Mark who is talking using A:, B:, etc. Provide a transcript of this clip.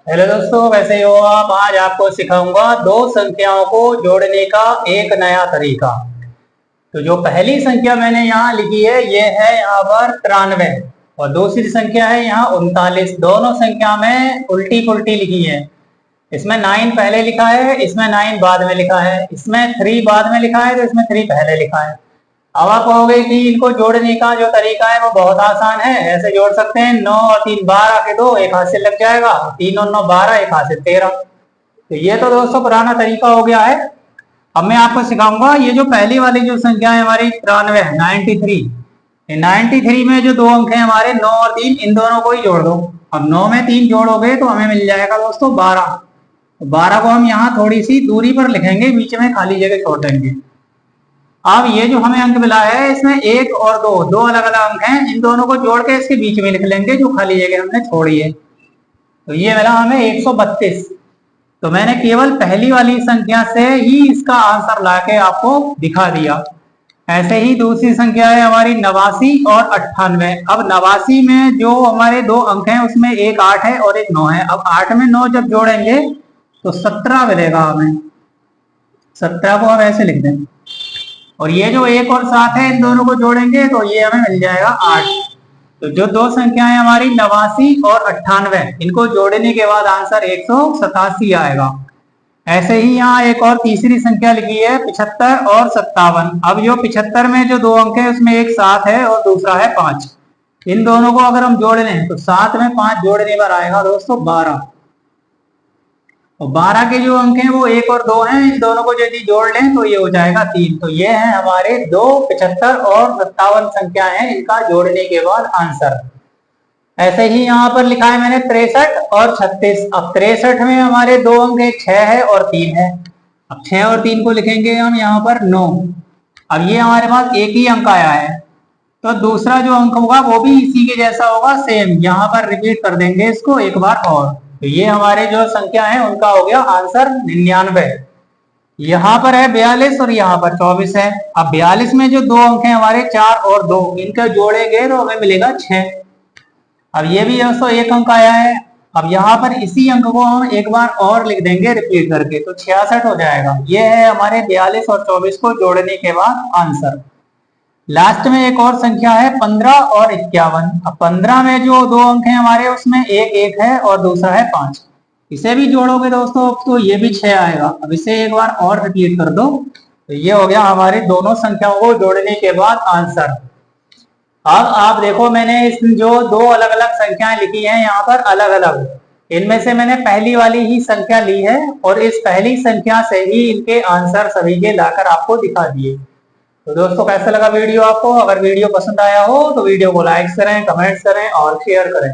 A: Hello दोस्तों, कैसे हो आप। आज आपको सिखाऊंगा दो संख्याओं को जोड़ने का एक नया तरीका। तो जो पहली संख्या मैंने यहाँ लिखी है ये है यहाँ पर 93 और दूसरी संख्या है यहाँ 39। दोनों संख्या में उल्टी पुल्टी लिखी है। इसमें 9 पहले लिखा है, इसमें 9 बाद में लिखा है, इसमें 3 बाद में लिखा है तो इसमें 3 पहले लिखा है। अब आप कहोगे कि इनको जोड़ने का जो तरीका है वो बहुत आसान है, ऐसे जोड़ सकते हैं। 9 और 3 12 के 2 एक हाथ से लग जाएगा, 3 और 9 12 एक हाथ से 13। तो ये तो दोस्तों पुराना तरीका हो गया है। अब मैं आपको सिखाऊंगा ये जो पहली वाली जो संख्या है हमारी 93 है 93। 93 में जो दो अंक है हमारे 9 और 3, इन दोनों को ही जोड़ दो। अब 9 में 3 जोड़ोगे तो हमें मिल जाएगा दोस्तों 12। तो 12 को हम यहाँ थोड़ी सी दूरी पर लिखेंगे, बीच में खाली जगह छोड़ देंगे। अब ये जो हमें अंक मिला है इसमें 1 और 2 अलग अलग अंक हैं, इन दोनों को जोड़ के इसके बीच में लिख लेंगे जो खाली जगह हमने छोड़ी है। तो ये मिला हमें 132। तो मैंने केवल पहली वाली संख्या से ही इसका आंसर लाके आपको दिखा दिया। ऐसे ही दूसरी संख्या है हमारी 89 और 98। अब 89 में जो हमारे दो अंक हैं उसमें एक 8 है और एक 9 है। अब 8 में 9 जब जोड़ेंगे तो 17 मिलेगा हमें। 17 को हम ऐसे लिख देंगे और ये जो 1 और 7 है इन दोनों को जोड़ेंगे तो ये हमें मिल जाएगा 8। तो जो दो संख्याएं हमारी 89 और 98, इनको जोड़ने के बाद आंसर 187 आएगा। ऐसे ही यहाँ एक और तीसरी संख्या लिखी है 75 और 57। अब जो 75 में जो दो अंक है उसमें एक 7 है और दूसरा है 5। इन दोनों को अगर हम जोड़ लें तो 7 में 5 जोड़ने पर आएगा दोस्तों 12। और 12 के जो अंक हैं वो 1 और 2 हैं, इन दोनों को यदि जोड़ लें तो ये हो जाएगा 3। तो ये है हमारे 2, 75 और 57 संख्या है, इनका जोड़ने के बाद आंसर। ऐसे ही यहाँ पर लिखा है मैंने 63 और 36। अब 63 में हमारे दो अंक है, 6 है और 3 है। अब 6 और 3 को लिखेंगे हम यहाँ पर 9। अब ये हमारे पास एक ही अंक आया है तो दूसरा जो अंक होगा वो भी इसी के जैसा होगा, सेम। यहाँ पर रिपीट कर देंगे इसको एक बार और। तो ये हमारे जो संख्या है उनका हो गया आंसर 99। यहाँ पर है 42 और यहाँ पर 24 है। अब 42 में जो दो अंक हैं हमारे 4 और 2, इनका जोड़ेंगे तो हमें मिलेगा 6। अब ये भी 101 अंक आया है। अब यहाँ पर इसी अंक को हम एक बार और लिख देंगे रिपीट करके तो 66 हो जाएगा। ये है हमारे 42 और 24 को जोड़ने के बाद आंसर। लास्ट में एक और संख्या है 15 और 51। अब 15 में जो दो अंक हैं हमारे उसमें एक 1 है और दूसरा है 5। इसे भी जोड़ोगे दोस्तों तो ये भी 6 आएगा। अब इसे एक बार और रिपीट कर दो तो ये हो गया हमारे दोनों संख्याओं को जोड़ने के बाद आंसर। अब आप देखो मैंने इस जो दो अलग अलग संख्याएं लिखी हैं यहाँ पर अलग अलग, इनमें से मैंने पहली वाली ही संख्या ली है और इस पहली संख्या से ही इनके आंसर सभी के लाकर आपको दिखा दिए। तो दोस्तों कैसा लगा वीडियो आपको। अगर वीडियो पसंद आया हो तो वीडियो को लाइक करें, कमेंट्स करें और शेयर करें।